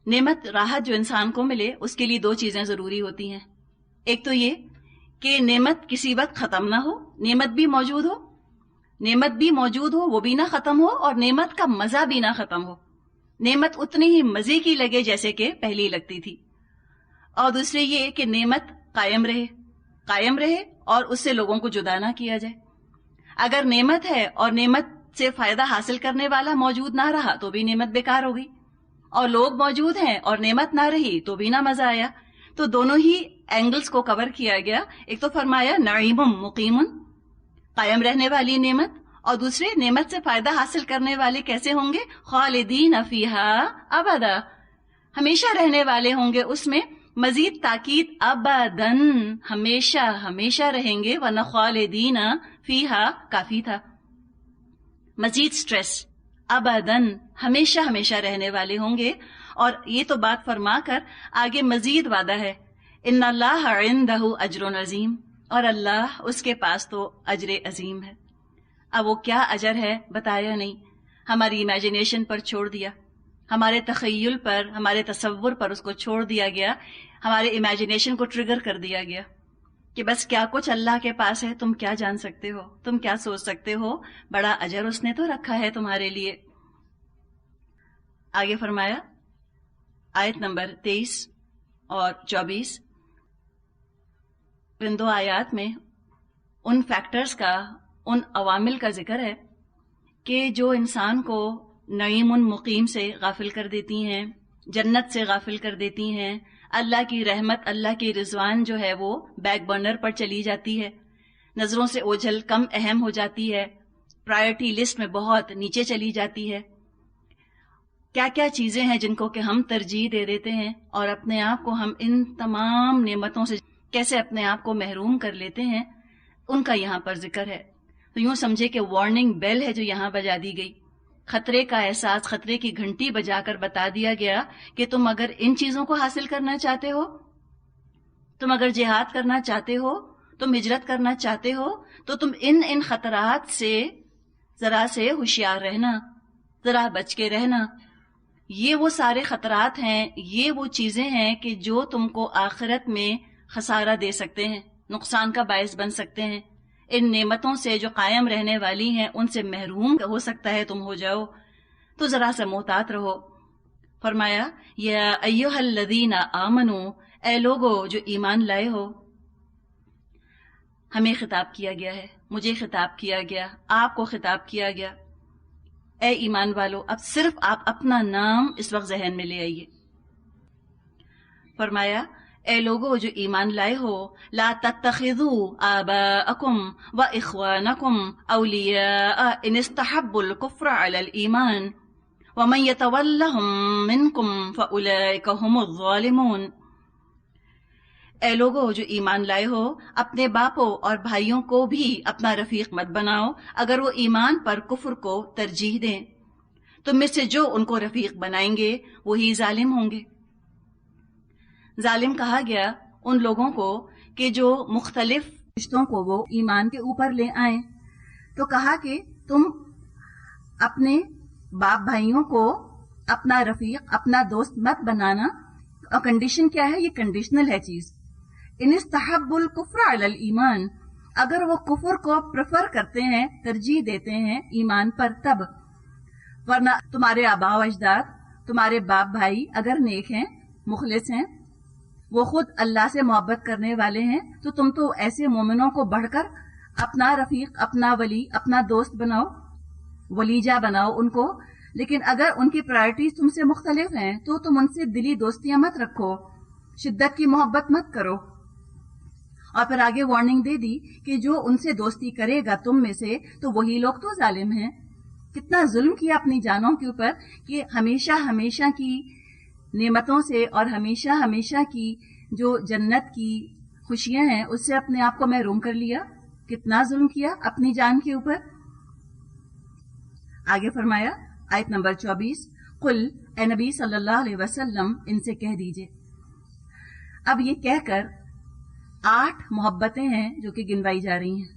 نعمت راحت جو انسان کو ملے اس کے لیے دو چیزیں ضروری ہوتی ہیں. ایک تو یہ کہ نعمت کسی وقت ختم نہ ہو، نعمت بھی موجود ہو وہ بھی نہ ختم ہو، اور نعمت کا مزہ بھی نہ ختم ہو. نعمت اتنی ہی مزے کی لگے جیسے کہ پہلی لگتی تھی. اور دوسرے یہ کہ نعمت قائم رہے اور اس سے لوگوں کو جدا نہ کیا جائے. اگر نعمت ہے اور نعمت سے فائدہ حاصل کرنے والا موجود نہ رہا تو بھی نعمت بیکار ہو گئی، اور لوگ موجود ہیں اور نعمت نہ رہی تو بھی نہ مزہ آیا. تو دونوں ہی اینگلز کو کور کیا گیا. ایک تو فرمایا نعیم مقیم، قائم رہنے والی نعمت، اور دوسرے نعمت سے فائدہ حاصل کرنے والے کیسے ہوں گے؟ خالدین فیہا ابدا، ہمیشہ رہنے والے ہوں گے اس میں. مزید تاکید ابدن، ہمیشہ رہیں گے، ورنہ خالدین فیہا کافی تھا. مزید سٹریس، ابدن، ہمیشہ رہنے والے ہوں گے. اور یہ تو بات فرما کر آگے مزید وعدہ ہے، ان اللہ عندہ اجر عظیم، اور اللہ اس کے پاس تو اجر عظیم ہے. اب وہ کیا اجر ہے بتایا نہیں، ہماری امیجنیشن پر چھوڑ دیا، ہمارے تخیل پر، ہمارے تصور پر اس کو چھوڑ دیا گیا، ہمارے امیجنیشن کو ٹریگر کر دیا گیا کہ بس کیا کچھ اللہ کے پاس ہے، تم کیا جان سکتے ہو، تم کیا سوچ سکتے ہو، بڑا اجر اس نے تو رکھا ہے تمہارے لیے. آگے فرمایا آیت نمبر 23 اور 24، ان دو آیات میں ان فیکٹرز کا، ان عوامل کا ذکر ہے کہ جو انسان کو نعیم مقیم سے غافل کر دیتی ہیں، جنت سے غافل کر دیتی ہیں. اللہ کی رحمت، اللہ کی رضوان جو ہے وہ بیک برنر پر چلی جاتی ہے، نظروں سے اوجھل، کم اہم ہو جاتی ہے، پرائرٹی لسٹ میں بہت نیچے چلی جاتی ہے. کیا کیا چیزیں ہیں جن کو کہ ہم ترجیح دے دیتے ہیں، اور اپنے آپ کو ہم ان تمام نعمتوں سے کیسے اپنے آپ کو محروم کر لیتے ہیں، ان کا یہاں پر ذکر ہے. تو یوں سمجھے کہ وارننگ بیل ہے جو یہاں بجا دی گئی، خطرے کا احساس، خطرے کی گھنٹی بجا کر بتا دیا گیا کہ تم اگر ان چیزوں کو حاصل کرنا چاہتے ہو، تم اگر جہاد کرنا چاہتے ہو، تم ہجرت کرنا چاہتے ہو، تو تم ان خطرات سے ذرا سے ہوشیار رہنا، ذرا بچ کے رہنا. یہ وہ سارے خطرات ہیں، یہ وہ چیزیں ہیں کہ جو تم کو آخرت میں خسارہ دے سکتے ہیں، نقصان کا باعث بن سکتے ہیں. ان نعمتوں سے جو قائم رہنے والی ہیں ان سے محروم ہو سکتا ہے تم ہو جاؤ، تو ذرا سا محتاط رہو. فرمایا یا ایھا الذین آمنو، اے لوگو جو ایمان لائے ہو. ہمیں خطاب کیا گیا ہے، مجھے خطاب کیا گیا، آپ کو خطاب کیا گیا. اے ایمان والو، اب صرف آپ اپنا نام اس وقت ذہن میں لے آئیے. فرمایا اے لوگو جو ایمان لائے ہو، لا تتخذوا آباءکم واخوانکم اولیاء ان استحبوا الکفر علی الایمان ومن یتولہم منکم فاولئک هم الظالمون. اے لوگو جو ایمان لائے ہو، اپنے باپوں اور بھائیوں کو بھی اپنا رفیق مت بناؤ اگر وہ ایمان پر کفر کو ترجیح دیں. تم میں سے جو ان کو رفیق بنائیں گے وہی ظالم ہوں گے. ظالم کہا گیا ان لوگوں کو کہ جو مختلف رشتوں کو وہ ایمان کے اوپر لے آئیں. تو کہا کہ تم اپنے باپ بھائیوں کو اپنا رفیق، اپنا دوست مت بنانا. اور کنڈیشن کیا ہے؟ یہ کنڈیشنل ہے چیز. ان استحبوا الکفر علی الایمان، اگر وہ کفر کو پریفر کرتے ہیں، ترجیح دیتے ہیں ایمان پر تب. ورنہ تمہارے آباء و اجداد، تمہارے باپ بھائی اگر نیک ہیں، مخلص ہیں، وہ خود اللہ سے محبت کرنے والے ہیں، تو تم تو ایسے مومنوں کو بڑھ کر اپنا رفیق، اپنا ولی، اپنا دوست بناؤ، ولیجہ بناؤ ان کو. لیکن اگر ان کی پرائرٹیز تم سے مختلف ہیں تو تم ان سے دلی دوستیاں مت رکھو، شدت کی محبت مت کرو. اور پھر آگے وارننگ دے دی کہ جو ان سے دوستی کرے گا تم میں سے تو وہی لوگ تو ظالم ہیں. کتنا ظلم کیا اپنی جانوں کے اوپر کہ ہمیشہ کی نعمتوں سے اور ہمیشہ کی جو جنت کی خوشیاں ہیں اس سے اپنے آپ کو محروم کر لیا. کتنا ظلم کیا اپنی جان کے اوپر. آگے فرمایا آیت نمبر 24، قل، اے نبی صلی اللہ علیہ وسلم ان سے کہہ دیجئے. اب یہ کہہ کر 8 محبتیں ہیں جو کہ گنوائی جا رہی ہیں.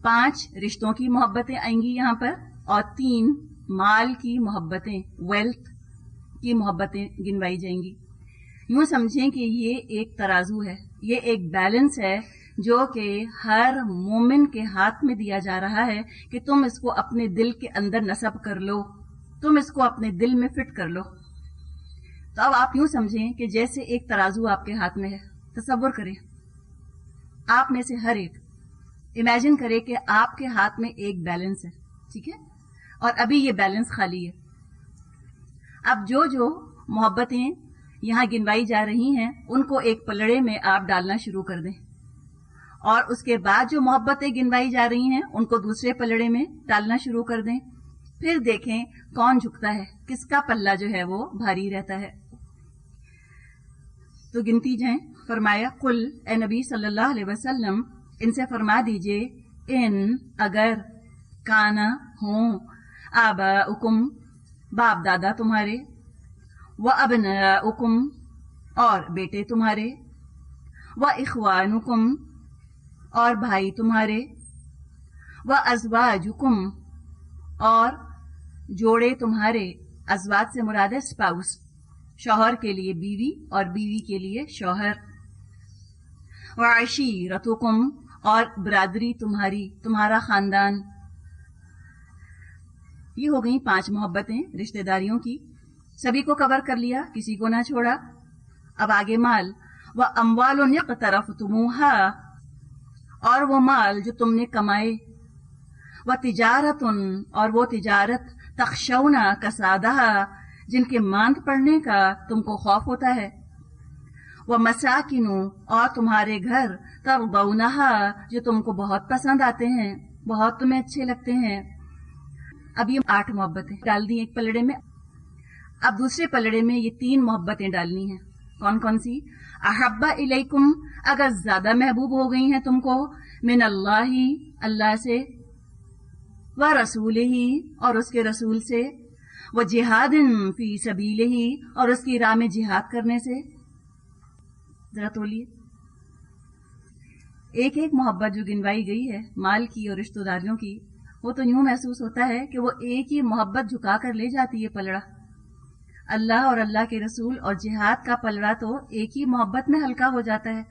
5 رشتوں کی محبتیں آئیں گی یہاں پر، اور 3 مال کی محبتیں، ویلتھ، کی محبتیں گنوائی جائیں گی. یوں سمجھیں کہ یہ ایک ترازو ہے، یہ ایک بیلنس ہے جو کہ ہر مومن کے ہاتھ میں دیا جا رہا ہے کہ تم اس کو اپنے دل کے اندر نصب کر لو، تم اس کو اپنے دل میں فٹ کر لو. تو اب آپ یوں سمجھیں کہ جیسے ایک ترازو آپ کے ہاتھ میں ہے. تصور کریں آپ میں سے ہر ایک امیجن کرے کہ آپ کے ہاتھ میں ایک بیلنس ہے، ٹھیک ہے، اور ابھی یہ بیلنس خالی ہے. اب جو محبتیں یہاں گنوائی جا رہی ہیں ان کو ایک پلڑے میں آپ ڈالنا شروع کر دیں، اور اس کے بعد جو محبتیں گنوائی جا رہی ہیں ان کو دوسرے پلڑے میں ڈالنا شروع کر دیں. پھر دیکھیں کون جھکتا ہے، کس کا پلہ جو ہے وہ بھاری رہتا ہے. تو گنتی جائیں. فرمایا قل، اے نبی صلی اللہ علیہ وسلم ان سے فرما دیجئے، ان اگر، کانا ہوں، آباؤکم باپ دادا تمہارے، وابناؤکم اور بیٹے تمہارے، واخوانکم اور بھائی تمہارے، وازواجکم اور جوڑے تمہارے. ازواج سے مراد ہے اسپاؤس، شوہر کے لیے بیوی اور بیوی کے لیے شوہر. وعشیرتکم اور برادری تمہاری، تمہارا خاندان. یہ ہو گئی 5 محبتیں رشتہ داریوں کی. سبھی کو کور کر لیا، کسی کو نہ چھوڑا. اب آگے مال. وَأَمْوَالٌ اقْتَرَفْتُمُوهَا اور وہ مال جو تم نے کمائے. وَتِجَارَةٌ اور وہ تجارت، تخشونا کسادها جن کے ماند پڑنے کا تم کو خوف ہوتا ہے. وَمَسَاكِنُ اور تمہارے گھر، تَرْضَوْنَهَا جو تم کو بہت پسند آتے ہیں، بہت تمہیں اچھے لگتے ہیں. اب یہ 8 محبتیں ڈال دی ایک پلڑے میں. اب دوسرے پلڑے میں یہ 3 محبتیں ڈالنی ہیں. کون کون سی؟ احب الیکم اگر زیادہ محبوب ہو گئی ہیں تم کو، من اللہ اللہ سے، ورسولہ اور اس کے رسول سے، وجہاد فی سبیلہ اور اس کی راہ میں جہاد کرنے سے. ذرا تولیے. ایک ایک محبت جو گنوائی گئی ہے مال کی اور رشتہ داریوں کی، وہ تو یوں محسوس ہوتا ہے کہ وہ ایک ہی محبت جھکا کر لے جاتی ہے پلڑا. اللہ اور اللہ کے رسول اور جہاد کا پلڑا تو ایک ہی محبت میں ہلکا ہو جاتا ہے.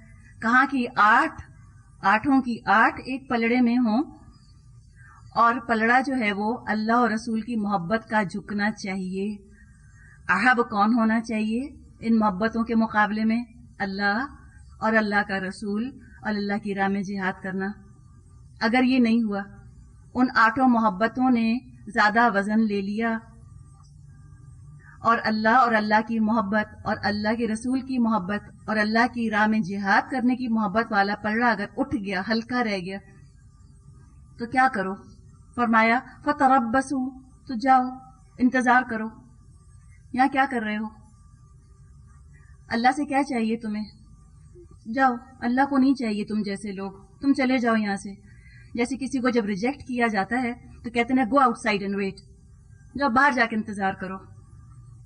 کہاں کی 8 کی 8 ایک پلڑے میں ہوں، اور پلڑا جو ہے وہ اللہ اور رسول کی محبت کا جھکنا چاہیے. احب کون ہونا چاہیے ان محبتوں کے مقابلے میں؟ اللہ اور اللہ کا رسول اور اللہ کی راہ میں جہاد کرنا. اگر یہ نہیں ہوا، ان 8 محبتوں نے زیادہ وزن لے لیا، اور اللہ کی محبت اور اللہ کے رسول کی محبت اور اللہ کی راہ میں جہاد کرنے کی محبت والا پلڑا اگر اٹھ گیا، ہلکا رہ گیا، تو کیا کرو؟ فرمایا فتربصوا تو جاؤ انتظار کرو. یہاں کیا کر رہے ہو؟ اللہ سے کیا چاہیے تمہیں؟ جاؤ. اللہ کو نہیں چاہیے تم جیسے لوگ، تم چلے جاؤ یہاں سے. جیسے کسی کو جب ریجیکٹ کیا جاتا ہے تو کہتے ہیں go outside and wait, جاؤ باہر جا کے انتظار کرو.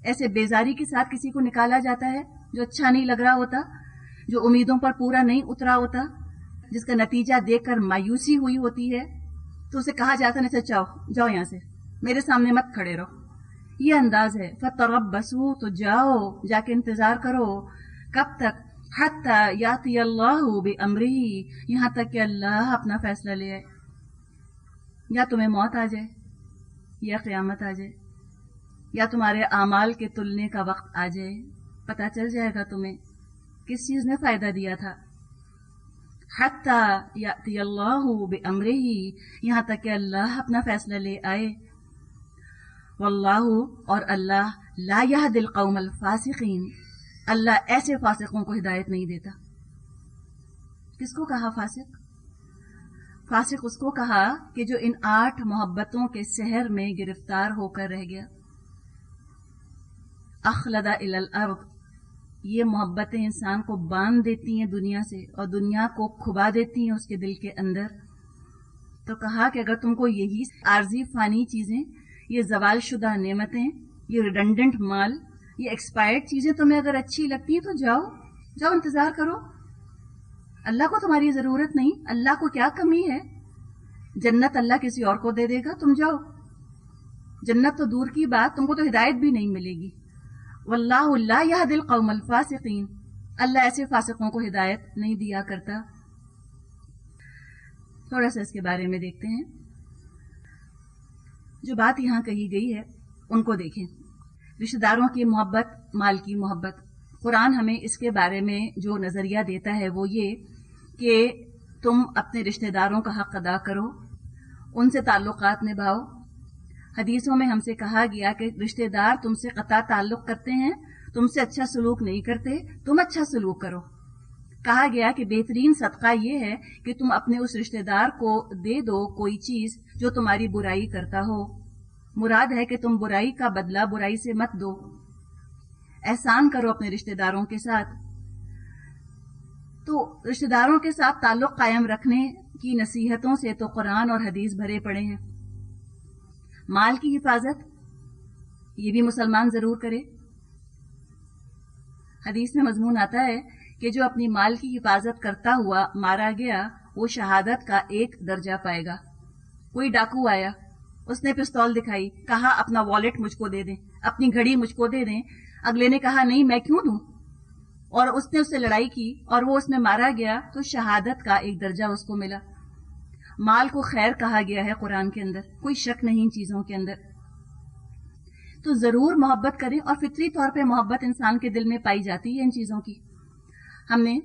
ایسے بیزاری کے ساتھ کسی کو نکالا جاتا ہے جو اچھا نہیں لگ رہا ہوتا، جو امیدوں پر پورا نہیں اترا ہوتا، جس کا نتیجہ دیکھ کر مایوسی ہوئی ہوتی ہے، تو اسے کہا جاتا ہے جاؤ یہاں سے، میرے سامنے مت کھڑے رہو. یہ انداز ہے. فتربصوا تو جاؤ، جا کے انتظار کرو. کب تک؟ حتی یاتی اللہ بامرہ یہاں تک کہ اللہ اپنا فیصلہ لے آئے. یا تمہیں موت آ جائے، یا قیامت آ جائے، یا تمہارے اعمال کے تلنے کا وقت آ جائے. پتہ چل جائے گا تمہیں کس چیز نے فائدہ دیا تھا. حتی یاتی اللہ بامرہ یہاں تک کہ اللہ اپنا فیصلہ لے آئے. واللہ اور اللہ لا یہدی القوم الفاسقین اللہ ایسے فاسقوں کو ہدایت نہیں دیتا. کس کو کہا فاسق؟ فاسق اس کو کہا کہ جو ان 8 محبتوں کے سحر میں گرفتار ہو کر رہ گیا. اخلد الی الارض یہ محبتیں انسان کو باندھ دیتی ہیں دنیا سے، اور دنیا کو کھبا دیتی ہیں اس کے دل کے اندر. تو کہا کہ اگر تم کو یہی عارضی فانی چیزیں، یہ زوال شدہ نعمتیں، یہ ریڈنڈنٹ مال، یہ ایکسپائرڈ چیزیں تمہیں اگر اچھی لگتی ہیں تو جاؤ انتظار کرو. اللہ کو تمہاری ضرورت نہیں، اللہ کو کیا کمی ہے؟ جنت اللہ کسی اور کو دے دے گا، تم جاؤ. جنت تو دور کی بات، تم کو تو ہدایت بھی نہیں ملے گی. واللہ لا یہدی القوم الفاسقین، اللہ ایسے فاسقوں کو ہدایت نہیں دیا کرتا۔ تھوڑا سا اس کے بارے میں دیکھتے ہیں۔ جو بات یہاں کہی گئی ہے ان کو دیکھیں، رشتہ داروں کی محبت، مال کی محبت۔ قرآن ہمیں اس کے بارے میں جو نظریہ دیتا ہے وہ یہ کہ تم اپنے رشتہ داروں کا حق ادا کرو، ان سے تعلقات نبھاؤ۔ حدیثوں میں ہم سے کہا گیا کہ رشتہ دار تم سے قطع تعلق کرتے ہیں، تم سے اچھا سلوک نہیں کرتے، تم اچھا سلوک کرو۔ کہا گیا کہ بہترین صدقہ یہ ہے کہ تم اپنے اس رشتہ دار کو دے دو کوئی چیز جو تمہاری برائی کرتا ہو۔ مراد ہے کہ تم برائی کا بدلہ برائی سے مت دو، احسان کرو اپنے رشتہ داروں کے ساتھ۔ تو رشتہ داروں کے ساتھ تعلق قائم رکھنے کی نصیحتوں سے تو قرآن اور حدیث بھرے پڑے ہیں۔ مال کی حفاظت یہ بھی مسلمان ضرور کرے۔ حدیث میں مضمون آتا ہے کہ جو اپنی مال کی حفاظت کرتا ہوا مارا گیا وہ شہادت کا 1 درجہ پائے گا۔ کوئی ڈاکو آیا، اس نے پستول دکھائی، کہا اپنا والیٹ مجھ کو دے دیں، اپنی گھڑی مجھ کو دے دیں۔ اگلے نے کہا نہیں میں کیوں دوں، اور اس نے اس سے لڑائی کی اور وہ اس میں مارا گیا تو شہادت کا 1 درجہ اس کو ملا۔ مال کو خیر کہا گیا ہے قرآن کے اندر، کوئی شک نہیں ان چیزوں کے اندر۔ تو ضرور محبت کریں، اور فطری طور پہ محبت انسان کے دل میں پائی جاتی ہے ان چیزوں کی۔ ہم نے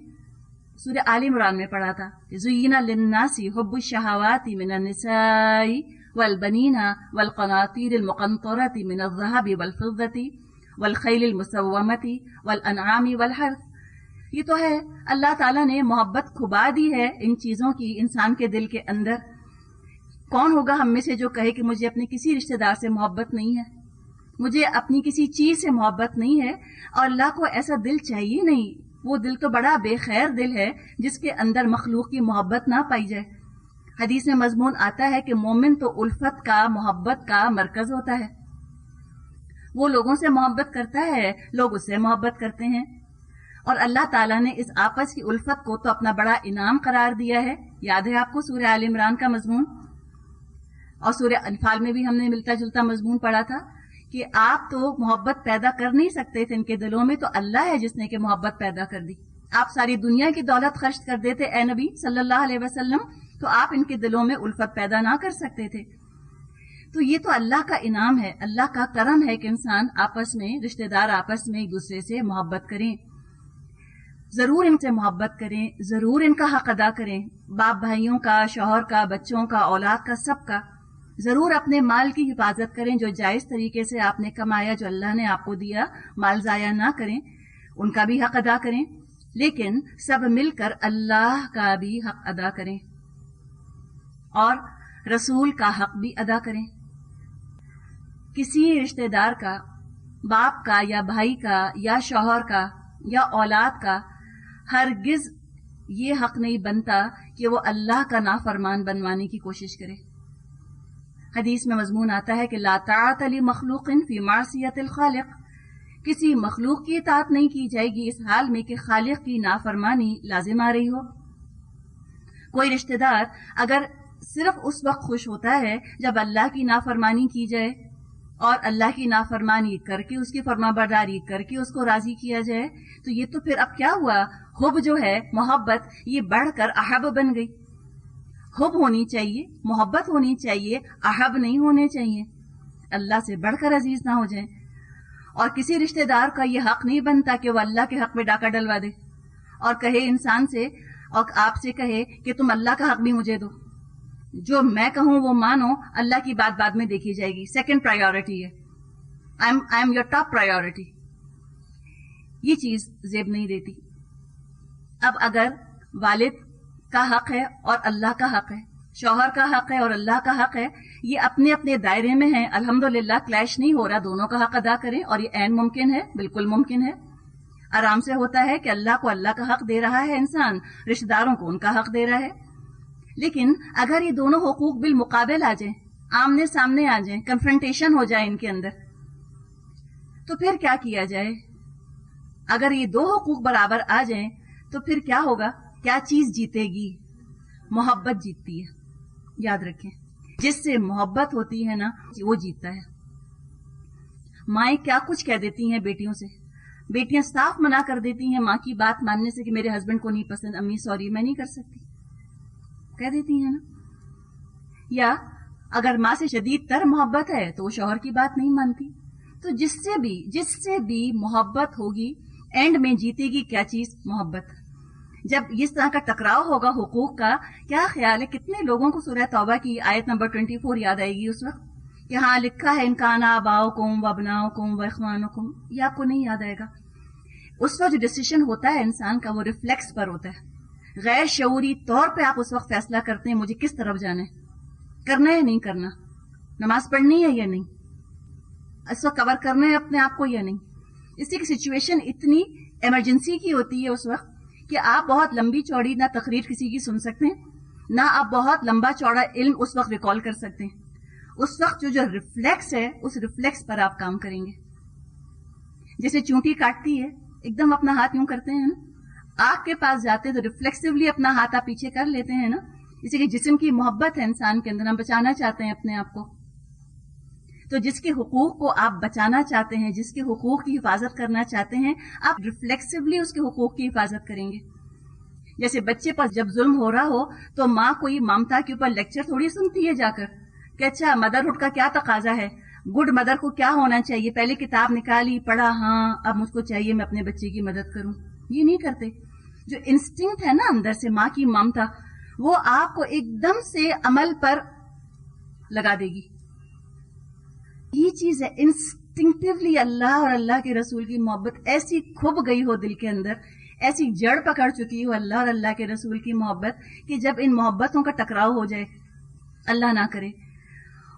سورہ آل عمران میں پڑھا تھا کہ زُیِّنَ لِلنَّاسِ حُبُّ الشَّهَوَاتِ مِنَ النِّسَاءِ وَالْبَنِينَ وَالْقَنَاطِيرِ الْمُقَنطَرَةِ مِنَ الذَّهَبِ وَالْفِضَّةِ وَالْخَيْلِ الْمُسَوَّمَةِ وَالْأَنْعَامِ وَالْحَرْثِ۔ یہ تو ہے اللہ تعالیٰ نے محبت کھبا دی ہے ان چیزوں کی انسان کے دل کے اندر۔ کون ہوگا ہم میں سے جو کہے کہ مجھے اپنے کسی رشتہ دار سے محبت نہیں ہے، مجھے اپنی کسی چیز سے محبت نہیں ہے؟ اور اللہ کو ایسا دل چاہیے نہیں، وہ دل تو بڑا بے خیر دل ہے جس کے اندر مخلوق کی محبت نہ پائی جائے۔ حدیث میں مضمون آتا ہے کہ مومن تو الفت کا، محبت کا مرکز ہوتا ہے۔ وہ لوگوں سے محبت کرتا ہے، لوگ اس سے محبت کرتے ہیں، اور اللہ تعالیٰ نے اس آپس کی الفت کو تو اپنا بڑا انعام قرار دیا ہے۔ یاد ہے آپ کو سورہ آل عمران کا مضمون، اور سورہ انفال میں بھی ہم نے ملتا جلتا مضمون پڑھا تھا کہ آپ تو محبت پیدا کر نہیں سکتے تھے ان کے دلوں میں، تو اللہ ہے جس نے کہ محبت پیدا کر دی۔ آپ ساری دنیا کی دولت خرچ کر دیتے اے نبی صلی اللہ علیہ وسلم، تو آپ ان کے دلوں میں الفت پیدا نہ کر سکتے تھے۔ تو یہ تو اللہ کا انعام ہے، اللہ کا کرم ہے کہ انسان آپس میں، رشتہ دار آپس میں ایک دوسرے سے محبت کریں۔ ضرور ان سے محبت کریں، ضرور ان کا حق ادا کریں، باپ بھائیوں کا، شوہر کا، بچوں کا، اولاد کا، سب کا۔ ضرور اپنے مال کی حفاظت کریں، جو جائز طریقے سے آپ نے کمایا، جو اللہ نے آپ کو دیا، مال ضائع نہ کریں، ان کا بھی حق ادا کریں، لیکن سب مل کر اللہ کا بھی حق ادا کریں اور رسول کا حق بھی ادا کریں۔ کسی رشتہ دار کا، باپ کا یا بھائی کا یا شوہر کا یا اولاد کا ہرگز یہ حق نہیں بنتا کہ وہ اللہ کا نافرمان بنوانے کی کوشش کرے۔ حدیث میں مضمون آتا ہے کہ لا طاعت لمخلوق فی معصیت الخالق، کسی مخلوق کی اطاعت نہیں کی جائے گی اس حال میں کہ خالق کی نافرمانی لازم آ رہی ہو۔ کوئی رشتہ دار اگر صرف اس وقت خوش ہوتا ہے جب اللہ کی نافرمانی کی جائے، اور اللہ کی نافرمانی کر کے، اس کی فرما برداری کر کے اس کو راضی کیا جائے، تو یہ تو پھر اب کیا ہوا؟ حب جو ہے، محبت، یہ بڑھ کر احب بن گئی۔ حب ہونی چاہیے، محبت ہونی چاہیے، احب نہیں ہونے چاہیے، اللہ سے بڑھ کر عزیز نہ ہو جائیں۔ اور کسی رشتہ دار کا یہ حق نہیں بنتا کہ وہ اللہ کے حق میں ڈاکہ ڈلوا دے اور کہے انسان سے، اور آپ سے کہے کہ تم اللہ کا حق بھی مجھے دو، جو میں کہوں وہ مانو، اللہ کی بات بعد میں دیکھی جائے گی، سیکنڈ پرائیورٹی ہے، I am your top priority. یہ چیز زیب نہیں دیتی۔ اب اگر والد کا حق ہے اور اللہ کا حق ہے، شوہر کا حق ہے اور اللہ کا حق ہے، یہ اپنے اپنے دائرے میں ہیں، الحمدللہ کلیش نہیں ہو رہا، دونوں کا حق ادا کریں، اور یہ عین ممکن ہے، بالکل ممکن ہے، آرام سے ہوتا ہے کہ اللہ کو اللہ کا حق دے رہا ہے انسان، رشتہ داروں کو ان کا حق دے رہا ہے۔ لیکن اگر یہ دونوں حقوق بالمقابل آ جائیں، آمنے سامنے آ جائیں، کنفرنٹیشن ہو جائے ان کے اندر، تو پھر کیا کیا جائے؟ اگر یہ دو حقوق برابر آ جائیں تو پھر کیا ہوگا؟ کیا چیز جیتے گی؟ محبت جیتتی ہے، یاد رکھیں، جس سے محبت ہوتی ہے نا وہ جیتتا ہے۔ مائیں کیا کچھ کہہ دیتی ہیں بیٹیوں سے. بیٹیاں صاف منع کر دیتی ہیں ماں کی بات ماننے سے کہ میرے ہسبینڈ کو نہیں پسند, امی سوری میں نہیں کر سکتی, کہہ دیتی ہیں نا. یا اگر ماں سے شدید تر محبت ہے تو وہ شوہر کی بات نہیں مانتی. تو جس سے بھی محبت ہوگی اینڈ میں جیتے گی کیا چیز؟ محبت. جب اس طرح کا ٹکراؤ ہوگا حقوق کا, کیا خیال ہے کتنے لوگوں کو سورہ توبہ کی آیت نمبر 24 یاد آئے گی اس وقت کہ ہاں لکھا ہے ان کان آباؤکم وابناؤکم واخوانکم, یہ آپ کو نہیں یاد آئے گا. اس وقت جو ڈیسیشن ہوتا ہے انسان کا وہ ریفلیکس پر ہوتا ہے, غیر شعوری طور پہ آپ اس وقت فیصلہ کرتے ہیں مجھے کس طرف جانا ہے, کرنا ہے نہیں کرنا, نماز پڑھنی ہے یا نہیں, اس وقت کور کرنا ہے اپنے آپ کو یا نہیں. اسی کی سچویشن اتنی ایمرجنسی کی ہوتی ہے اس وقت کہ آپ بہت لمبی چوڑی نہ تقریر کسی کی سن سکتے ہیں, نہ آپ بہت لمبا چوڑا علم اس وقت ریکال کر سکتے ہیں. اس وقت جو ریفلیکس ہے اس ریفلیکس پر آپ کام کریں گے. جیسے چونٹی کاٹتی ہے ایک دم اپنا ہاتھ یوں کرتے ہیں نا, آنکھ کے پاس جاتے تو ریفلیکسولی اپنا ہاتھ آپ پیچھے کر لیتے ہیں نا. اسی لیے جسم کی محبت ہے انسان کے اندر, ہم بچانا چاہتے ہیں اپنے آپ کو. تو جس کے حقوق کو آپ بچانا چاہتے ہیں, جس کے حقوق کی حفاظت کرنا چاہتے ہیں, آپ ریفلیکسولی اس کے حقوق کی حفاظت کریں گے. جیسے بچے پر جب ظلم ہو رہا ہو تو ماں کوئی ممتا کے اوپر لیکچر تھوڑی سنتی ہے جا کر کہ اچھا مدرہڈ کا کیا تقاضا ہے, گڈ مدر کو کیا ہونا چاہیے, پہلے کتاب نکالی پڑھا, ہاں اب مجھ کو چاہیے میں اپنے بچے کی مدد کروں. یہ نہیں کرتے. جو انسٹنکٹ ہے نا اندر سے ماں کی ممتا, وہ آپ کو ایک دم سے عمل پر لگا دے گی. یہ چیز ہے انسٹنکٹیولی اللہ اور اللہ کے رسول کی محبت ایسی کھب گئی ہو دل کے اندر, ایسی جڑ پکڑ چکی ہو اللہ اور اللہ کے رسول کی محبت کہ جب ان محبتوں کا ٹکراؤ ہو جائے, اللہ نہ کرے.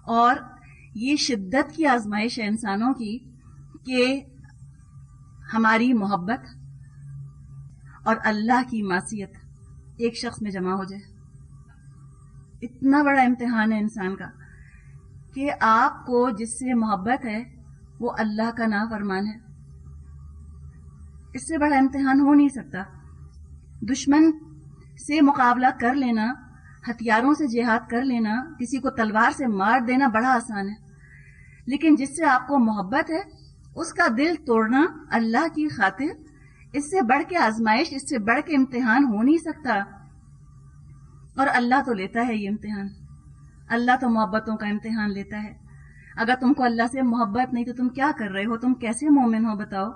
اور یہ شدت کی آزمائش ہے انسانوں کی کہ ہماری محبت اور اللہ کی معصیت ایک شخص میں جمع ہو جائے. اتنا بڑا امتحان ہے انسان کا کہ آپ کو جس سے محبت ہے وہ اللہ کا نافرمان ہے. اس سے بڑا امتحان ہو نہیں سکتا. دشمن سے مقابلہ کر لینا, ہتھیاروں سے جہاد کر لینا, کسی کو تلوار سے مار دینا بڑا آسان ہے, لیکن جس سے آپ کو محبت ہے اس کا دل توڑنا اللہ کی خاطر, اس سے بڑھ کے آزمائش, اس سے بڑھ کے امتحان ہو نہیں سکتا. اور اللہ تو لیتا ہے یہ امتحان, اللہ تو محبتوں کا امتحان لیتا ہے. اگر تم کو اللہ سے محبت نہیں تو تم کیا کر رہے ہو, تم کیسے مومن ہو بتاؤ؟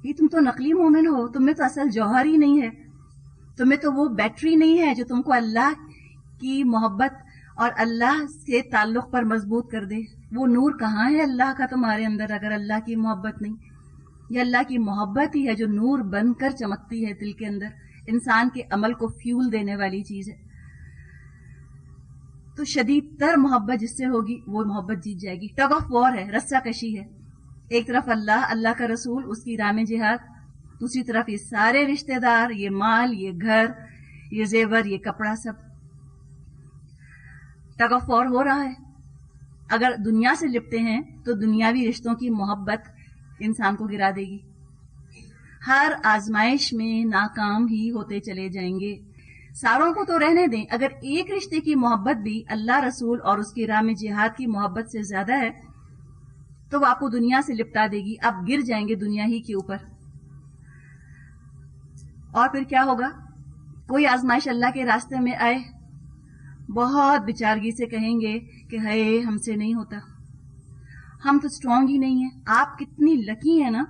یہ تم تو نقلی مومن ہو, تم میں تو اصل جوہر ہی نہیں ہے, تم میں تو وہ بیٹری نہیں ہے جو تم کو اللہ کی محبت اور اللہ سے تعلق پر مضبوط کر دے. وہ نور کہاں ہے اللہ کا تمہارے اندر اگر اللہ کی محبت نہیں؟ یہ اللہ کی محبت ہی ہے جو نور بن کر چمکتی ہے دل کے اندر, انسان کے عمل کو فیول دینے والی چیز ہے. تو شدید تر محبت جس سے ہوگی وہ محبت جیت جائے گی. ٹگ آف وار ہے, رسہ کشی ہے. ایک طرف اللہ, اللہ کا رسول, اس کی راہ میں جہاد, دوسری طرف یہ سارے رشتہ دار, یہ مال, یہ گھر, یہ زیور, یہ کپڑا, سب ٹگ آف وار ہو رہا ہے. اگر دنیا سے لپٹے ہیں تو دنیاوی رشتوں کی محبت انسان کو گرا دے گی. ہر آزمائش میں ناکام ہی ہوتے چلے جائیں گے. ساروں کو تو رہنے دیں, اگر ایک رشتے کی محبت بھی اللہ رسول اور اس کی راہ میں جہاد کی محبت سے زیادہ ہے تو وہ آپ کو دنیا سے لپٹا دے گی, آپ گر جائیں گے دنیا ہی کے اوپر. اور پھر کیا ہوگا؟ کوئی آزمائش اللہ کے راستے میں آئے, بہت بیچارگی سے کہیں گے کہ ہائے ہم سے نہیں ہوتا, ہم تو اسٹرانگ ہی نہیں ہیں. آپ کتنی لکی ہیں نا,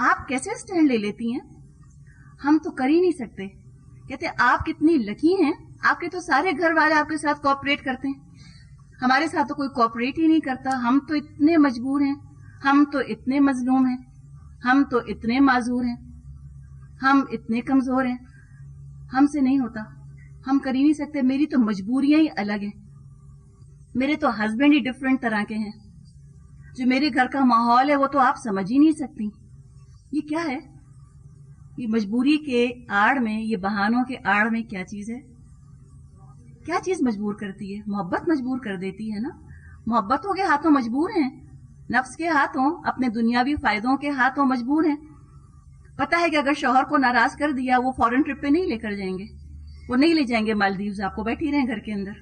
آپ کیسے اسٹینڈ لے لیتی ہیں, ہم تو کر ہی نہیں سکتے. کہتے آپ کتنی لکی ہیں, آپ کے تو سارے گھر والے آپ کے ساتھ کوآپریٹ کرتے ہیں, ہمارے ساتھ تو کوئی کوآپریٹ ہی نہیں کرتا. ہم تو اتنے مجبور ہیں, ہم تو اتنے مظلوم ہیں, ہم تو اتنے معذور ہیں, ہم اتنے کمزور ہیں, ہم سے نہیں ہوتا, ہم کر ہی نہیں سکتے. میری تو مجبوریاں ہی الگ ہیں, میرے تو ہسبینڈ ہی ڈفرینٹ طرح کے ہیں, جو میرے گھر کا ماحول ہے وہ تو آپ سمجھ ہی نہیں سکتی. یہ کیا ہے؟ یہ مجبوری کے آڑ میں, یہ بہانوں کے آڑ میں کیا چیز ہے؟ کیا چیز مجبور کرتی ہے؟ محبت مجبور کر دیتی ہے نا. محبتوں کے ہاتھوں مجبور ہیں, نفس کے ہاتھوں, اپنے دنیاوی فائدوں کے ہاتھوں مجبور ہیں. پتا ہے کہ اگر شوہر کو ناراض کر دیا وہ فورن ٹرپ پہ نہیں لے کر جائیں گے, وہ نہیں لے جائیں گے مالدیوز, آپ کو بیٹھی رہیں گھر کے اندر.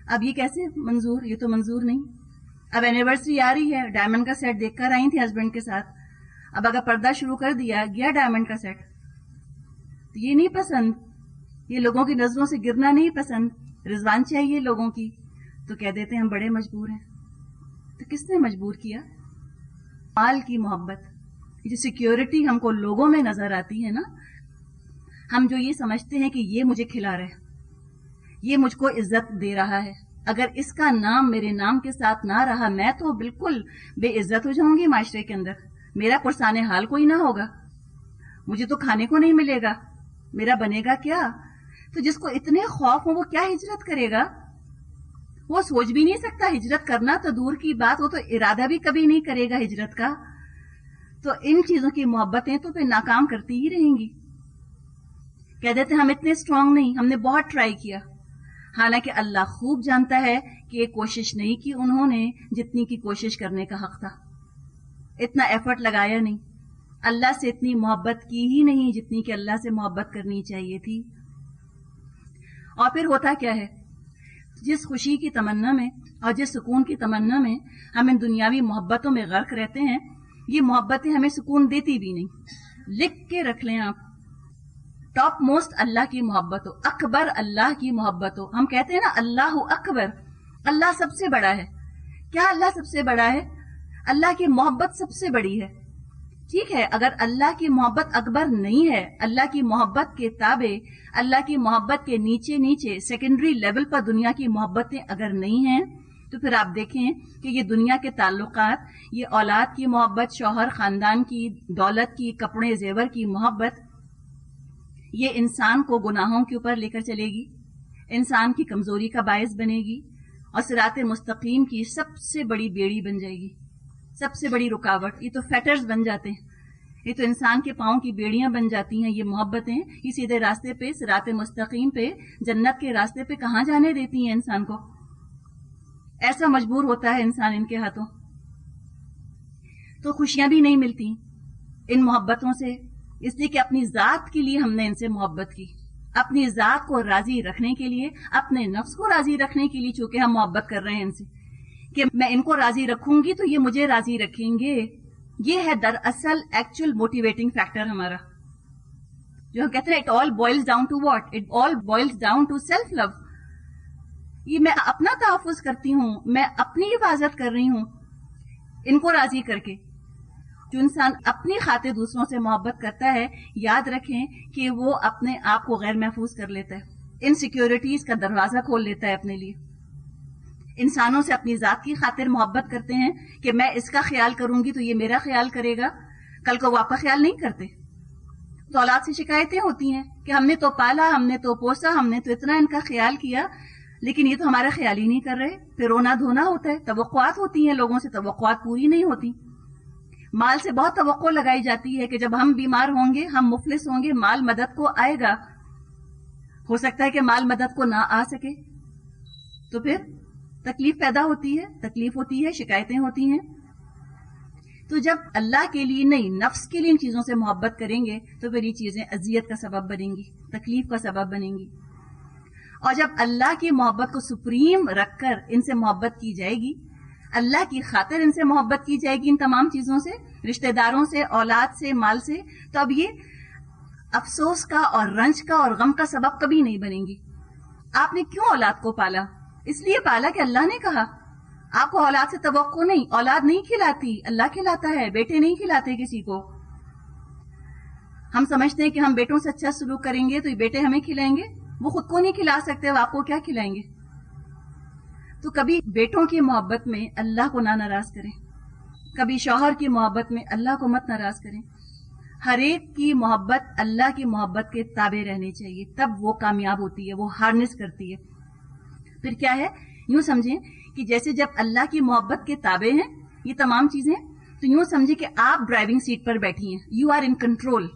اب یہ کیسے منظور؟ یہ تو منظور نہیں. اب اینیورسری آ رہی ہے, ڈائمنڈ کا سیٹ دیکھ کر آئی تھی ہسبینڈ کے ساتھ, اب اگر پردہ شروع کر دیا, گیا ڈائمنڈ کا سیٹ, تو یہ نہیں پسند, یہ لوگوں کی نظروں سے گرنا نہیں پسند, رضوان چاہیے لوگوں کی, تو کہہ دیتے ہیں ہم بڑے مجبور ہیں. تو کس نے مجبور کیا؟ مال کی محبت, جو سیکیورٹی ہم کو لوگوں میں نظر آتی ہے نا, ہم جو یہ سمجھتے ہیں کہ یہ مجھے کھلا رہے, یہ مجھ کو عزت دے رہا ہے, اگر اس کا نام میرے نام کے ساتھ نہ رہا, میں تو بالکل بے عزت ہو جاؤں گی معاشرے کے اندر, میرا پرسان حال کوئی نہ ہوگا, مجھے تو کھانے کو نہیں ملے گا, میرا بنے گا کیا؟ تو جس کو اتنے خوف ہو وہ کیا ہجرت کرے گا؟ وہ سوچ بھی نہیں سکتا ہجرت کرنا تو دور کی بات, وہ تو ارادہ بھی کبھی نہیں کرے گا ہجرت کا. تو ان چیزوں کی محبتیں تو پھر ناکام کرتی ہی رہیں گی. کہہ دیتے ہم اتنے اسٹرانگ نہیں, ہم نے بہت ٹرائی کیا, حالانکہ اللہ خوب جانتا ہے کہ یہ کوشش نہیں کی انہوں نے جتنی کی کوشش کرنے کا حق تھا, اتنا ایفرٹ لگایا نہیں, اللہ سے اتنی محبت کی ہی نہیں جتنی کہ اللہ سے محبت کرنی چاہیے تھی. اور پھر ہوتا کیا ہے, جس خوشی کی تمنا میں اور جس سکون کی تمنا میں ہم ان دنیاوی محبتوں میں غرق رہتے ہیں, یہ محبتیں ہمیں سکون دیتی بھی نہیں. لکھ کے رکھ لیں آپ, ٹاپ موسٹ اللہ کی محبت ہو, اکبر اللہ کی محبت ہو. ہم کہتے ہیں نا اللہ اکبر, اللہ سب سے بڑا ہے. کیا اللہ سب سے بڑا ہے؟ اللہ کی محبت سب سے بڑی ہے. ٹھیک ہے, اگر اللہ کی محبت اکبر نہیں ہے, اللہ کی محبت کے تابع, اللہ کی محبت کے نیچے نیچے سیکنڈری لیول پر دنیا کی محبتیں اگر نہیں ہیں, تو پھر آپ دیکھیں کہ یہ دنیا کے تعلقات, یہ اولاد کی محبت, شوہر خاندان کی, دولت کی, کپڑے زیور کی محبت, یہ انسان کو گناہوں کے اوپر لے کر چلے گی, انسان کی کمزوری کا باعث بنے گی, اور صراط مستقیم کی سب سے بڑی بیڑی بن جائے گی, سب سے بڑی رکاوٹ. یہ تو فیٹرز بن جاتے ہیں, یہ تو انسان کے پاؤں کی بیڑیاں بن جاتی ہیں. یہ محبتیں یہ سیدھے راستے پہ, صراط مستقیم پہ, جنت کے راستے پہ کہاں جانے دیتی ہیں انسان کو. ایسا مجبور ہوتا ہے انسان ان کے ہاتھوں. تو خوشیاں بھی نہیں ملتی ان محبتوں سے, اس لیے کہ اپنی ذات کے لیے ہم نے ان سے محبت کی, اپنی ذات کو راضی رکھنے کے لیے, اپنے نفس کو راضی رکھنے کے لیے, چونکہ ہم محبت کر رہے ہیں ان سے کہ میں ان کو راضی رکھوں گی تو یہ مجھے راضی رکھیں گے. یہ ہے دراصل ایکچوئل موٹیویٹنگ فیکٹر ہمارا, جو ہم کہتے ہیں it all boils down to what, it all boils down to self love. یہ میں اپنا تحفظ کرتی ہوں, میں اپنی حفاظت کر رہی ہوں ان کو راضی کر کے. جو انسان اپنی خاطر دوسروں سے محبت کرتا ہے, یاد رکھیں کہ وہ اپنے آپ کو غیر محفوظ کر لیتا ہے, انسیکیورٹیز کا دروازہ کھول لیتا ہے اپنے لیے. انسانوں سے اپنی ذات کی خاطر محبت کرتے ہیں کہ میں اس کا خیال کروں گی تو یہ میرا خیال کرے گا, کل کو وہ آپ کا خیال نہیں کرتے. تو اولاد سے شکایتیں ہوتی ہیں کہ ہم نے تو پالا, ہم نے تو پوسا, ہم نے تو اتنا ان کا خیال کیا, لیکن یہ تو ہمارا خیال ہی نہیں کر رہے. پھر رونا دھونا ہوتا ہے, توقعات ہوتی ہیں لوگوں سے, توقعات پوری نہیں ہوتی. مال سے بہت توقع لگائی جاتی ہے کہ جب ہم بیمار ہوں گے, ہم مفلس ہوں گے, مال مدد کو آئے گا. ہو سکتا ہے کہ مال مدد کو نہ آ سکے, تو پھر تکلیف پیدا ہوتی ہے, تکلیف ہوتی ہے, شکایتیں ہوتی ہیں. تو جب اللہ کے لیے نہیں, نفس کے لیے ان چیزوں سے محبت کریں گے تو پھر یہ چیزیں اذیت کا سبب بنیں گی, تکلیف کا سبب بنیں گی. اور جب اللہ کی محبت کو سپریم رکھ کر ان سے محبت کی جائے گی, اللہ کی خاطر ان سے محبت کی جائے گی, ان تمام چیزوں سے, رشتہ داروں سے, اولاد سے, مال سے, تو اب یہ افسوس کا اور رنج کا اور غم کا سبب کبھی نہیں بنیں گی. آپ نے کیوں اولاد کو پالا؟ اس لیے پالا کہ اللہ نے کہا. آپ کو اولاد سے توقع نہیں, اولاد نہیں کھلاتی, اللہ کھلاتا ہے, بیٹے نہیں کھلاتے کسی کو. ہم سمجھتے ہیں کہ ہم بیٹوں سے اچھا سلوک کریں گے تو یہ بیٹے ہمیں کھلائیں گے. وہ خود کو نہیں کھلا سکتے, وہ آپ کو کیا کھلائیں گے؟ تو کبھی بیٹوں کی محبت میں اللہ کو نہ ناراض کریں, کبھی شوہر کی محبت میں اللہ کو مت ناراض کریں. ہر ایک کی محبت اللہ کی محبت کے تابع رہنی چاہیے, تب وہ کامیاب ہوتی ہے, وہ ہارنس کرتی ہے. پھر کیا ہے, یوں سمجھیں کہ جیسے جب اللہ کی محبت کے تابع ہیں یہ تمام چیزیں, تو یوں سمجھیں کہ آپ ڈرائیونگ سیٹ پر بیٹھی ہیں, یو آر ان کنٹرول.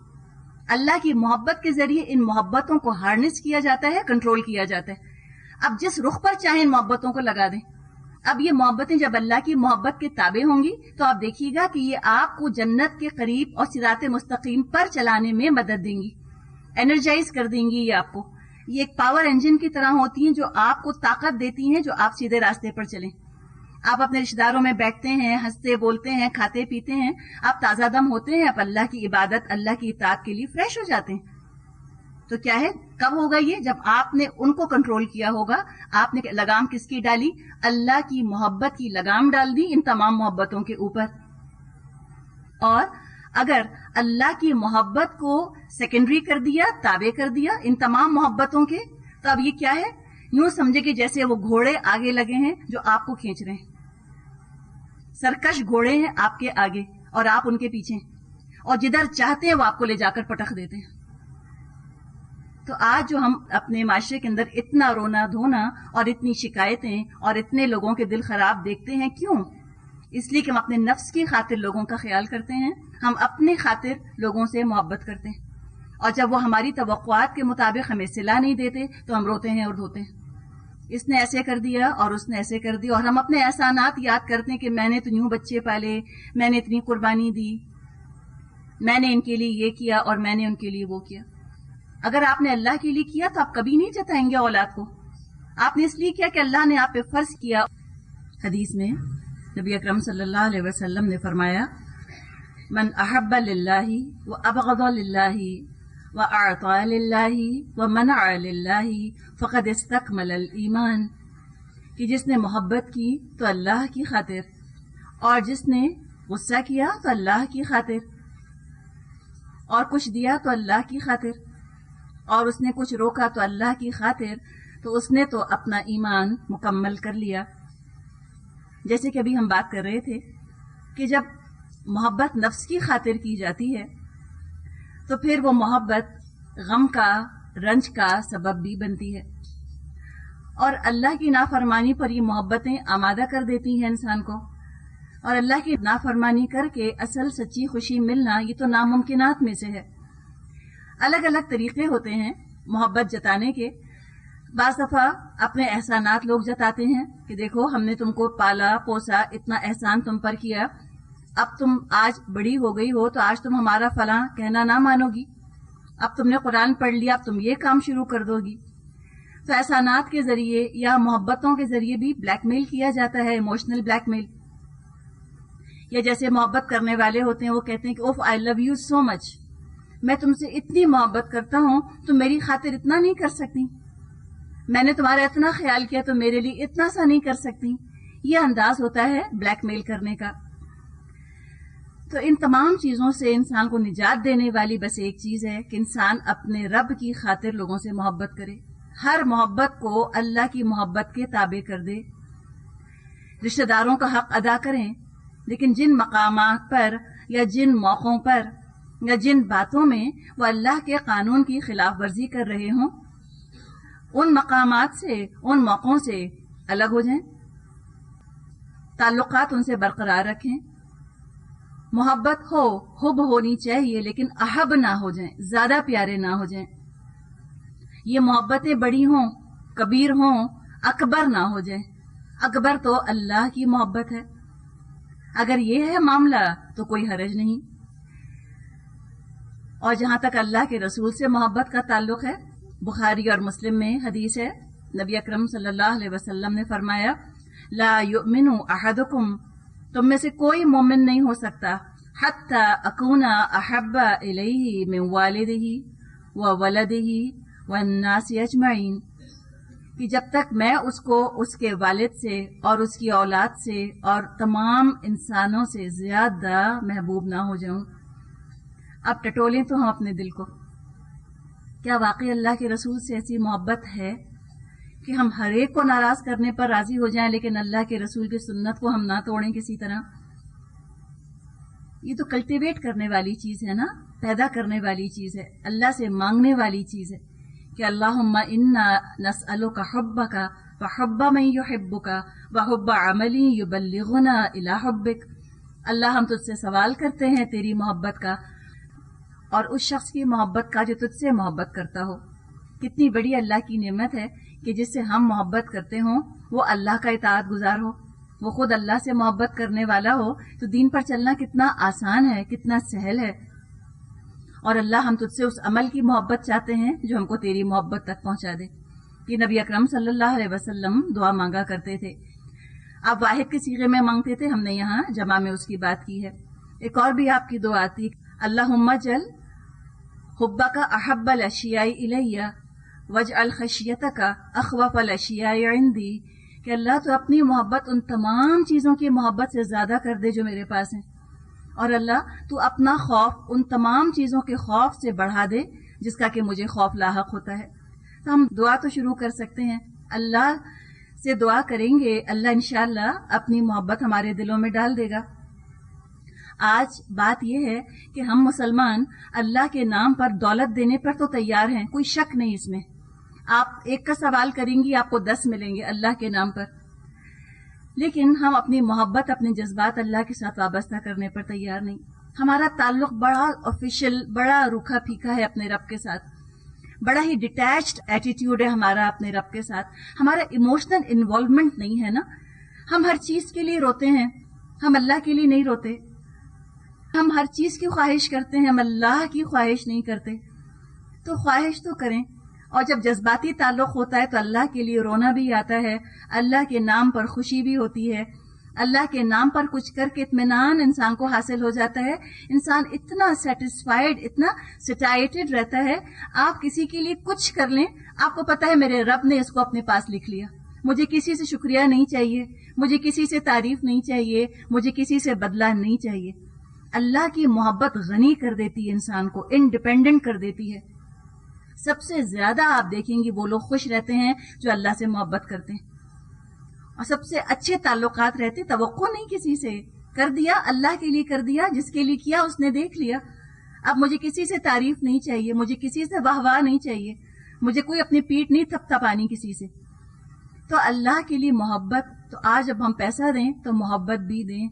اللہ کی محبت کے ذریعے ان محبتوں کو ہارنس کیا جاتا ہے, کنٹرول کیا جاتا ہے. اب جس رخ پر چاہیں ان محبتوں کو لگا دیں. اب یہ محبتیں جب اللہ کی محبت کے تابع ہوں گی تو آپ دیکھیے گا کہ یہ آپ کو جنت کے قریب اور صراط مستقیم پر چلانے میں مدد دیں گی, انرجائز کر دیں گی. یہ آپ کو یہ ایک پاور انجن کی طرح ہوتی ہیں جو آپ کو طاقت دیتی ہیں, جو آپ سیدھے راستے پر چلیں. آپ اپنے رشتے داروں میں بیٹھتے ہیں، ہنستے بولتے ہیں، کھاتے پیتے ہیں، آپ تازہ دم ہوتے ہیں، آپ اللہ کی عبادت، اللہ کی اطاعت کے لیے فریش ہو جاتے ہیں. تو کیا ہے، کب ہوگا یہ؟ جب آپ نے ان کو کنٹرول کیا ہوگا. آپ نے لگام کس کی ڈالی؟ اللہ کی محبت کی لگام ڈال دی ان تمام محبتوں کے اوپر. اور اگر اللہ کی محبت کو سیکنڈری کر دیا، تابع کر دیا ان تمام محبتوں کے، تو اب یہ کیا ہے؟ یوں سمجھے کہ جیسے وہ گھوڑے آگے لگے ہیں جو آپ کو کھینچ رہے ہیں. سرکش گھوڑے ہیں آپ کے آگے اور آپ ان کے پیچھے، اور جدھر چاہتے ہیں وہ آپ کو لے جا کر پٹخ دیتے ہیں. تو آج جو ہم اپنے معاشرے کے اندر اتنا رونا دھونا اور اتنی شکایتیں اور اتنے لوگوں کے دل خراب دیکھتے ہیں، کیوں؟ اس لیے کہ ہم اپنے نفس کی خاطر لوگوں کا خیال کرتے ہیں، ہم اپنے خاطر لوگوں سے محبت کرتے ہیں، اور جب وہ ہماری توقعات کے مطابق ہمیں صلہ نہیں دیتے تو ہم روتے ہیں اور دھوتے ہیں. اس نے ایسے کر دیا اور اس نے ایسے کر دیا، اور ہم اپنے احسانات یاد کرتے ہیں کہ میں نے تو یوں بچے پالے، میں نے اتنی قربانی دی، میں نے ان کے لیے یہ کیا اور میں نے ان کے لیے وہ کیا. اگر آپ نے اللہ کے لیے کیا تو آپ کبھی نہیں جتائیں گے اولاد کو. آپ نے اس لیے کیا کہ اللہ نے آپ پہ فرض کیا. حدیث میں نبی اکرم صلی اللہ علیہ وسلم نے فرمایا، من احب للہ وابغض للہ واعطى للہ ومنع للہ فقد استکمل الایمان، کہ جس نے محبت کی تو اللہ کی خاطر، اور جس نے غصہ کیا تو اللہ کی خاطر، اور کچھ دیا تو اللہ کی خاطر، اور اس نے کچھ روکا تو اللہ کی خاطر، تو اس نے تو اپنا ایمان مکمل کر لیا. جیسے کہ ابھی ہم بات کر رہے تھے کہ جب محبت نفس کی خاطر کی جاتی ہے تو پھر وہ محبت غم کا، رنج کا سبب بھی بنتی ہے، اور اللہ کی نافرمانی پر یہ محبتیں آمادہ کر دیتی ہیں انسان کو. اور اللہ کی نافرمانی کر کے اصل سچی خوشی ملنا یہ تو ناممکنات میں سے ہے. الگ الگ طریقے ہوتے ہیں محبت جتانے کے. بعض دفعہ اپنے احسانات لوگ جتاتے ہیں کہ دیکھو ہم نے تم کو پالا پوسا، اتنا احسان تم پر کیا، اب تم آج بڑی ہو گئی ہو تو آج تم ہمارا فلاں کہنا نہ مانو گی، اب تم نے قرآن پڑھ لیا، اب تم یہ کام شروع کر دو گی. تو احسانات کے ذریعے یا محبتوں کے ذریعے بھی بلیک میل کیا جاتا ہے، ایموشنل بلیک میل. یا جیسے محبت کرنے والے ہوتے ہیں وہ کہتے ہیں کہ اوف آئی لو یو سو مچ، میں تم سے اتنی محبت کرتا ہوں تم میری خاطر اتنا نہیں کر سکتی، میں نے تمہارا اتنا خیال کیا تو میرے لیے اتنا سا نہیں کر سکتی. یہ انداز ہوتا ہے بلیک میل کرنے کا. تو ان تمام چیزوں سے انسان کو نجات دینے والی بس ایک چیز ہے کہ انسان اپنے رب کی خاطر لوگوں سے محبت کرے، ہر محبت کو اللہ کی محبت کے تابع کر دے. رشتہ داروں کا حق ادا کریں، لیکن جن مقامات پر یا جن موقعوں پر یا جن باتوں میں وہ اللہ کے قانون کی خلاف ورزی کر رہے ہوں، ان مقامات سے، ان موقعوں سے الگ ہو جائیں، تعلقات ان سے برقرار رکھیں. محبت ہو، حب ہونی چاہیے، لیکن احب نہ ہو جائیں، زیادہ پیارے نہ ہو جائیں. یہ محبتیں بڑی ہوں، کبیر ہوں، اکبر نہ ہو جائیں. اکبر تو اللہ کی محبت ہے. اگر یہ ہے معاملہ تو کوئی حرج نہیں. اور جہاں تک اللہ کے رسول سے محبت کا تعلق ہے، بخاری اور مسلم میں حدیث ہے، نبی اکرم صلی اللہ علیہ وسلم نے فرمایا، لا یؤمن احدکم، تم میں سے کوئی مومن نہیں ہو سکتا، حتی اکون احب الیہ من والدہ وولدہ والناس اجمعین، کہ جب تک میں اس کو اس کے والد سے اور اس کی اولاد سے اور تمام انسانوں سے زیادہ محبوب نہ ہو جاؤں. اب ٹٹولیں تو ہم اپنے دل کو، کیا واقعی اللہ کے رسول سے ایسی محبت ہے کہ ہم ہر ایک کو ناراض کرنے پر راضی ہو جائیں لیکن اللہ کے رسول کی سنت کو ہم نہ توڑیں کسی طرح؟ یہ تو کلٹیویٹ کرنے والی چیز ہے نا، پیدا کرنے والی چیز ہے، اللہ سے مانگنے والی چیز ہے کہ اللہم انا نسألک حبک وحب من یحبک وحب عمل یبلغنا الی حبک. اللہ ہم تجھ سے سوال کرتے ہیں تیری محبت کا اور اس شخص کی محبت کا جو تجھ سے محبت کرتا ہو. کتنی بڑی اللہ کی نعمت ہے کہ جس سے ہم محبت کرتے ہوں وہ اللہ کا اطاعت گزار ہو، وہ خود اللہ سے محبت کرنے والا ہو، تو دین پر چلنا کتنا آسان ہے، کتنا سہل ہے. اور اللہ ہم تجھ سے اس عمل کی محبت چاہتے ہیں جو ہم کو تیری محبت تک پہنچا دے. یہ نبی اکرم صلی اللہ علیہ وسلم دعا مانگا کرتے تھے. آپ واحد کے صیغے میں مانگتے تھے، ہم نے یہاں جمع میں اس کی بات کی ہے. ایک اور بھی آپ کی دعا آتی، اللہم جل حبک احب الاشیاء الی واجعل خشیتک اخوف الاشیاء عندی، کہ اللہ تو اپنی محبت ان تمام چیزوں کی محبت سے زیادہ کر دے جو میرے پاس ہیں، اور اللہ تو اپنا خوف ان تمام چیزوں کے خوف سے بڑھا دے جس کا کہ مجھے خوف لاحق ہوتا ہے. تو ہم دعا تو شروع کر سکتے ہیں، اللہ سے دعا کریں گے، اللہ انشاءاللہ اپنی محبت ہمارے دلوں میں ڈال دے گا. آج بات یہ ہے کہ ہم مسلمان اللہ کے نام پر دولت دینے پر تو تیار ہیں، کوئی شک نہیں اس میں. آپ ایک کا سوال کریں گی آپ کو 10 ملیں گے اللہ کے نام پر، لیکن ہم اپنی محبت اپنے جذبات اللہ کے ساتھ وابستہ کرنے پر تیار نہیں. ہمارا تعلق بڑا آفیشیل، بڑا روکھا پھیکا ہے اپنے رب کے ساتھ، بڑا ہی ڈیٹیچڈ ایٹیٹیوڈ ہے ہمارا اپنے رب کے ساتھ. ہمارا ایموشنل انوالومنٹ نہیں ہے نا. ہم ہر چیز کے لیے روتے ہیں، ہم اللہ کے لیے نہیں روتے. ہم ہر چیز کی خواہش کرتے ہیں، ہم اللہ کی خواہش نہیں کرتے. تو خواہش تو کریں، اور جب جذباتی تعلق ہوتا ہے تو اللہ کے لیے رونا بھی آتا ہے، اللہ کے نام پر خوشی بھی ہوتی ہے، اللہ کے نام پر کچھ کر کے اطمینان انسان کو حاصل ہو جاتا ہے. انسان اتنا سیٹسفائیڈ، اتنا سٹائٹڈ رہتا ہے. آپ کسی کے لیے کچھ کر لیں، آپ کو پتا ہے میرے رب نے اس کو اپنے پاس لکھ لیا. مجھے کسی سے شکریہ نہیں چاہیے، مجھے کسی سے تعریف نہیں چاہیے، مجھے کسی سے بدلہ نہیں چاہیے. اللہ کی محبت غنی کر دیتی ہے انسان کو، انڈیپینڈنٹ کر دیتی ہے. سب سے زیادہ آپ دیکھیں گی وہ لوگ خوش رہتے ہیں جو اللہ سے محبت کرتے ہیں، اور سب سے اچھے تعلقات رہتے. توقع نہیں کسی سے، کر دیا اللہ کے لیے، کر دیا جس کے لیے کیا اس نے دیکھ لیا. اب مجھے کسی سے تعریف نہیں چاہیے، مجھے کسی سے واہ واہ نہیں چاہیے، مجھے کوئی اپنی پیٹھ نہیں تھپ تھپانی کسی سے. تو اللہ کے لیے محبت، تو آج اب ہم پیسہ دیں تو محبت بھی دیں،